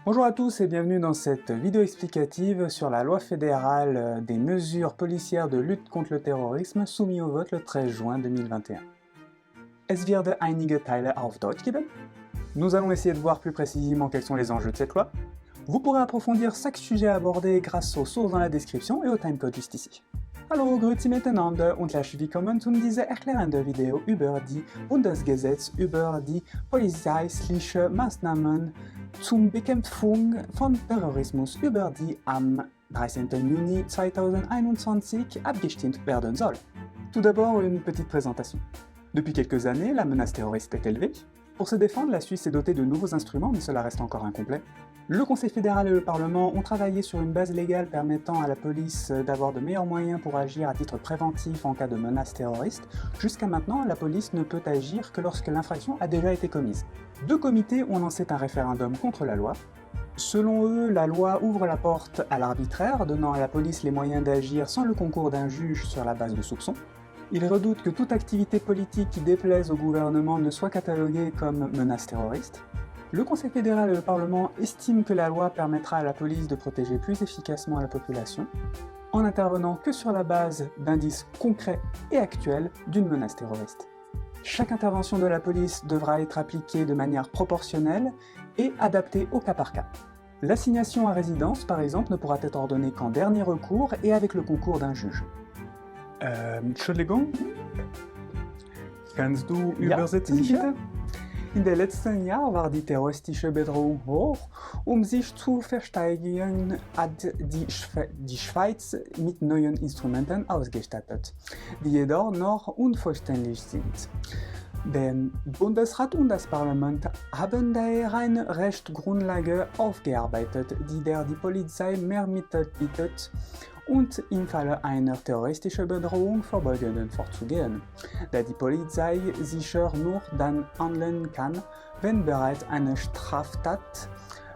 Bonjour à tous et bienvenue dans cette vidéo explicative sur la loi fédérale des mesures policières de lutte contre le terrorisme soumis au vote le 13 juin 2021. Es wird einige Teile auf Deutsch geben. Nous allons essayer de voir plus précisément quels sont les enjeux de cette loi. Vous pourrez approfondir chaque sujet abordé grâce aux sources dans la description et au timecode juste ici. Hallo, grüezi miteinander und herzlich willkommen zu dieser erklärenden Video über die Bundesgesetz über die polizeiliche Maßnahmen zur Bekämpfung von Terrorismus, über die am 13. Juni 2021 abgestimmt werden soll. Tout d'abord, une petite présentation. Depuis quelques années, la menace terroriste est élevée. Pour se défendre, la Suisse est dotée de nouveaux instruments, mais cela reste encore incomplet. Le Conseil fédéral et le Parlement ont travaillé sur une base légale permettant à la police d'avoir de meilleurs moyens pour agir à titre préventif en cas de menace terroriste. Jusqu'à maintenant, la police ne peut agir que lorsque l'infraction a déjà été commise. Deux comités ont lancé un référendum contre la loi. Selon eux, la loi ouvre la porte à l'arbitraire, donnant à la police les moyens d'agir sans le concours d'un juge sur la base de soupçons. Ils redoutent que toute activité politique qui déplaise au gouvernement ne soit cataloguée comme menace terroriste. Le Conseil fédéral et le Parlement estiment que la loi permettra à la police de protéger plus efficacement la population, en n'intervenant que sur la base d'indices concrets et actuels d'une menace terroriste. Chaque intervention de la police devra être appliquée de manière proportionnelle et adaptée au cas par cas. L'assignation à résidence, par exemple, ne pourra être ordonnée qu'en dernier recours et avec le concours d'un juge. Entschuldigung? Kannst du Ja, übersetzen, sicher. bitte? In den letzten Jahren war die terroristische Bedrohung hoch. Sich zu verteidigen, hat die Schweiz mit neuen Instrumenten ausgestattet, die jedoch noch unvollständig sind. Der Bundesrat und das Parlament haben daher eine Rechtsgrundlage aufgearbeitet, die Polizei mehr Mittel bietet, und im Falle einer terroristischen Bedrohung vorbeugend vorzugehen, da die Polizei sicher nur dann handeln kann, wenn bereits eine Straftat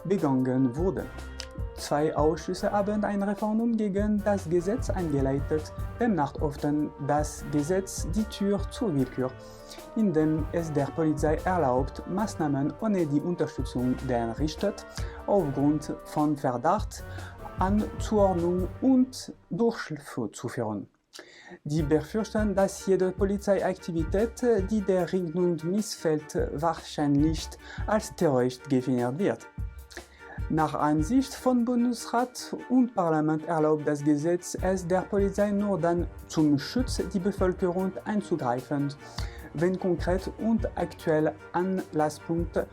begangen wurde. Zwei Ausschüsse haben ein Referendum gegen das Gesetz eingeleitet, demnach öffnet das Gesetz die Tür zur Willkür, indem es der Polizei erlaubt, Maßnahmen ohne die Unterstützung der Richter aufgrund von Verdacht an Zuordnung und durchzuführen. Die befürchten, dass jede Polizeiaktivität, die der Regierung missfällt, wahrscheinlich als Terrorist definiert wird. Nach Ansicht von Bundesrat und Parlament erlaubt das Gesetz es der Polizei nur dann zum Schutz der Bevölkerung einzugreifen, wenn konkret und aktuell Anlasspunkte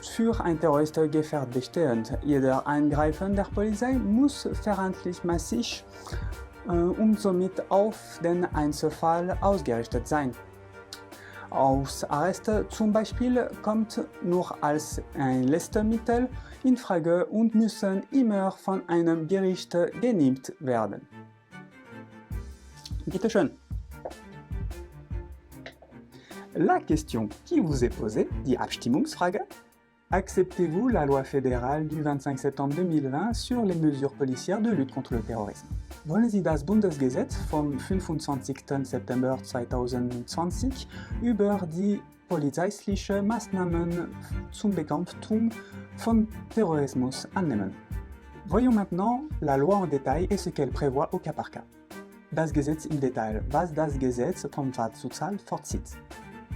für ein Terroristgefährt bestehen. Jeder Eingreifen der Polizei muss verhältnismäßig und somit auf den Einzelfall ausgerichtet sein. Hausarrest zum Beispiel kommt nur als ein letztes Mittel in Frage und müssen immer von einem Gericht genehmigt werden. Bitte schön. La question qui vous est posée, die Abstimmungsfrage. Acceptez-vous la loi fédérale du 25 septembre 2020 sur les mesures policières de lutte contre le terrorisme? Wollen Sie das Bundesgesetz vom 25. September 2020 über die polizeiliche Maßnahmen zur Bekämpfung von Terrorismus annehmen? Voyons maintenant la loi en détail et ce qu'elle prévoit au cas par cas. Das Gesetz im Detail, was das Gesetz vom Wahlzuzahl vorsieht.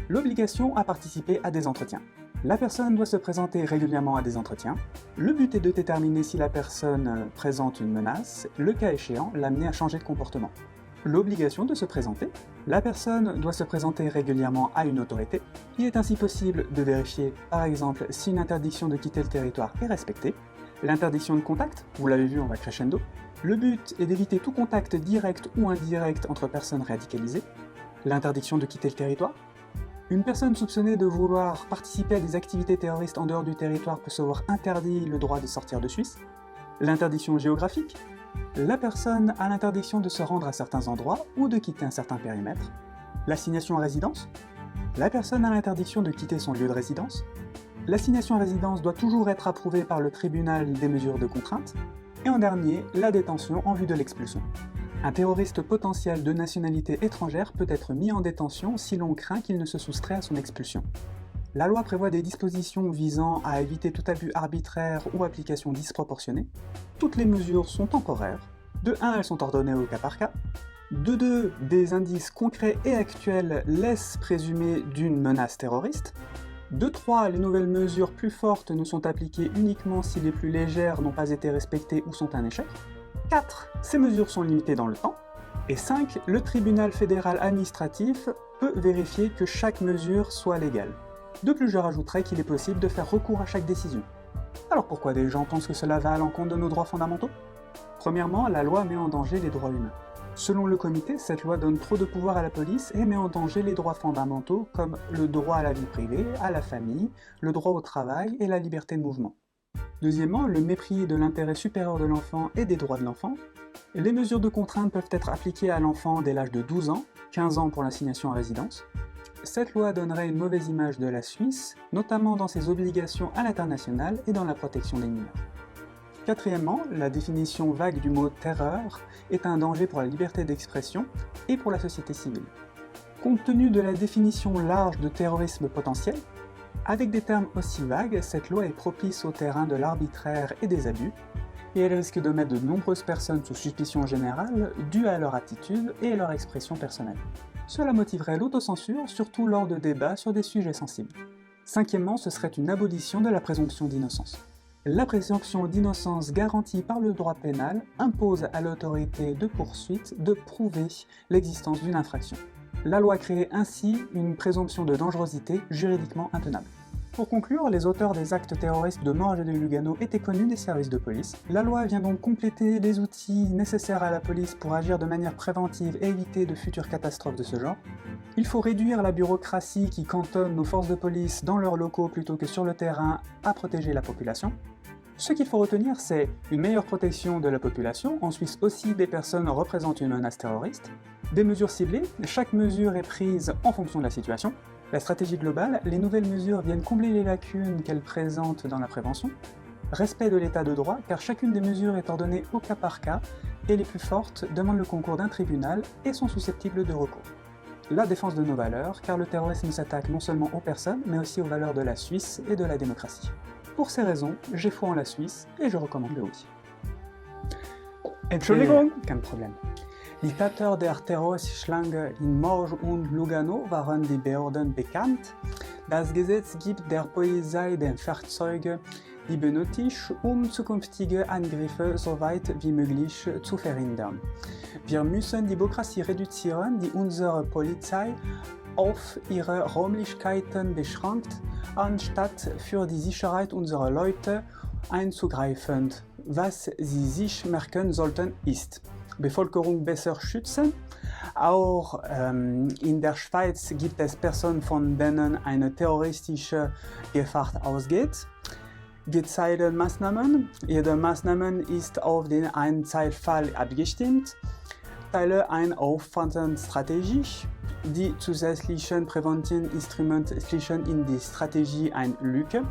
L'obligation à participer à des entretiens. La personne doit se présenter régulièrement à des entretiens. Le but est de déterminer si la personne présente une menace, le cas échéant, l'amener à changer de comportement. L'obligation de se présenter. La personne doit se présenter régulièrement à une autorité. Il est ainsi possible de vérifier, par exemple, si une interdiction de quitter le territoire est respectée. L'interdiction de contact, vous l'avez vu, on va crescendo. Le but est d'éviter tout contact direct ou indirect entre personnes radicalisées. L'interdiction de quitter le territoire. Une personne soupçonnée de vouloir participer à des activités terroristes en dehors du territoire peut se voir interdit le droit de sortir de Suisse. L'interdiction géographique. La personne a l'interdiction de se rendre à certains endroits ou de quitter un certain périmètre. L'assignation à résidence. La personne a l'interdiction de quitter son lieu de résidence. L'assignation à résidence doit toujours être approuvée par le tribunal des mesures de contrainte. Et en dernier, la détention en vue de l'expulsion. Un terroriste potentiel de nationalité étrangère peut être mis en détention si l'on craint qu'il ne se soustrait à son expulsion. La loi prévoit des dispositions visant à éviter tout abus arbitraire ou application disproportionnée. Toutes les mesures sont temporaires. De 1, elles sont ordonnées au cas par cas. De 2, des indices concrets et actuels laissent présumer d'une menace terroriste. De 3, les nouvelles mesures plus fortes ne sont appliquées uniquement si les plus légères n'ont pas été respectées ou sont un échec. 4, ces mesures sont limitées dans le temps. Et 5, le tribunal fédéral administratif peut vérifier que chaque mesure soit légale. De plus, je rajouterai qu'il est possible de faire recours à chaque décision. Alors pourquoi des gens pensent que cela va à l'encontre de nos droits fondamentaux? Premièrement, la loi met en danger les droits humains. Selon le comité, cette loi donne trop de pouvoir à la police et met en danger les droits fondamentaux comme le droit à la vie privée, à la famille, le droit au travail et la liberté de mouvement. Deuxièmement, le mépris de l'intérêt supérieur de l'enfant et des droits de l'enfant. Les mesures de contrainte peuvent être appliquées à l'enfant dès l'âge de 12 ans, 15 ans pour l'assignation à résidence. Cette loi donnerait une mauvaise image de la Suisse, notamment dans ses obligations à l'international et dans la protection des mineurs. Quatrièmement, la définition vague du mot « terreur » est un danger pour la liberté d'expression et pour la société civile. Compte tenu de la définition large de terrorisme potentiel, avec des termes aussi vagues, cette loi est propice au terrain de l'arbitraire et des abus, et elle risque de mettre de nombreuses personnes sous suspicion générale due à leur attitude et à leur expression personnelle. Cela motiverait l'autocensure, surtout lors de débats sur des sujets sensibles. Cinquièmement, ce serait une abolition de la présomption d'innocence. La présomption d'innocence garantie par le droit pénal impose à l'autorité de poursuite de prouver l'existence d'une infraction. La loi crée ainsi une présomption de dangerosité juridiquement intenable. Pour conclure, les auteurs des actes terroristes de Morges et de Lugano étaient connus des services de police. La loi vient donc compléter les outils nécessaires à la police pour agir de manière préventive et éviter de futures catastrophes de ce genre. Il faut réduire la bureaucratie qui cantonne nos forces de police dans leurs locaux plutôt que sur le terrain à protéger la population. Ce qu'il faut retenir, c'est une meilleure protection de la population. En Suisse aussi, des personnes représentent une menace terroriste. Des mesures ciblées, chaque mesure est prise en fonction de la situation. La stratégie globale, les nouvelles mesures viennent combler les lacunes qu'elles présentent dans la prévention. Respect de l'état de droit, car chacune des mesures est ordonnée au cas par cas, et les plus fortes demandent le concours d'un tribunal et sont susceptibles de recours. La défense de nos valeurs, car le terrorisme s'attaque non seulement aux personnes, mais aussi aux valeurs de la Suisse et de la démocratie. Pour ces raisons, j'ai foi en la Suisse et je recommande le oui. Entschuldigung, kein Problem. Die Täter der Terrorschlange in Morges und Lugano waren die Behörden bekannt. Das Gesetz gibt der Polizei den Fahrzeuge, die benötigt, zukünftige Angriffe so weit wie möglich zu verhindern. Wir müssen die Bürokratie reduzieren, die unsere Polizei auf ihre Räumlichkeiten beschränkt, anstatt für die Sicherheit unserer Leute einzugreifen. Was sie sich merken sollten ist: Bevölkerung besser schützen. Auch in der Schweiz gibt es Personen, von denen eine terroristische Gefahr ausgeht. Gezielte Maßnahmen. Jede Maßnahme ist auf den Einzelfall abgestimmt. Teile ein Aufwandstrategie. Die zusätzlichen präventiven Instrumente schließen in die Strategie eine Lücke.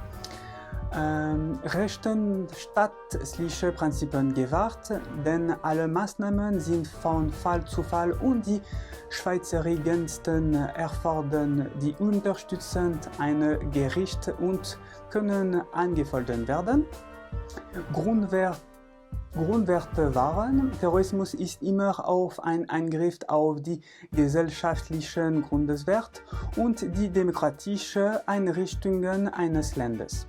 Rechtsstaatliche Prinzipien gewahrt, denn alle Maßnahmen sind von Fall zu Fall und die schweizerischsten erfordern die Unterstützung eines Gerichts und können angefochten werden. Grundwerte waren: Terrorismus ist immer auf ein Angriff auf die gesellschaftlichen Grundwerte und die demokratischen Einrichtungen eines Landes.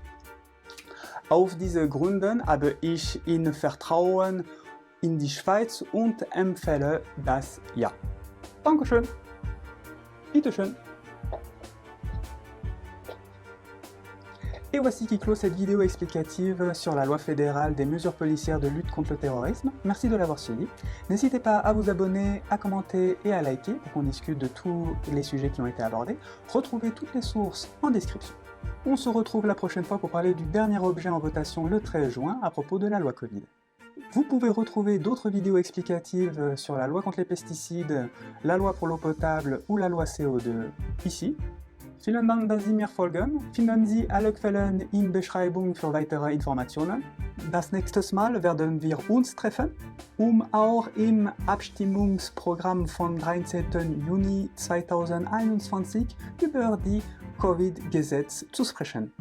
Auf diese Gründe habe ich in Vertrauen in die Schweiz und empfehle das Ja. Dankeschön. Bitteschön. Et voici qui clôt cette vidéo explicative sur la loi fédérale des mesures policières de lutte contre le terrorisme. Merci de l'avoir suivi. N'hésitez pas à vous abonner, à commenter et à liker pour qu'on discute de tous les sujets qui ont été abordés. Retrouvez toutes les sources en description. On se retrouve la prochaine fois pour parler du dernier objet en votation le 13 juin à propos de la loi Covid. Vous pouvez retrouver d'autres vidéos explicatives sur la loi contre les pesticides, la loi pour l'eau potable ou la loi CO2 ici. Vielen Dank, dass Sie mir folgen. Finden Sie alle Quellen in Beschreibung für weitere Informationen. Das nächste Mal werden wir uns treffen, auch im Abstimmungsprogramm vom 13. Juni 2021 über die Covid-Gesetz zu sprechen.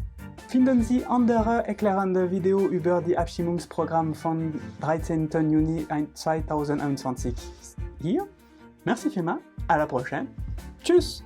Finden Sie andere erklärende Video über die Abstimmungsprogramm vom 13. Juni 2021 hier. Merci vielmals, à la prochaine. Tschüss!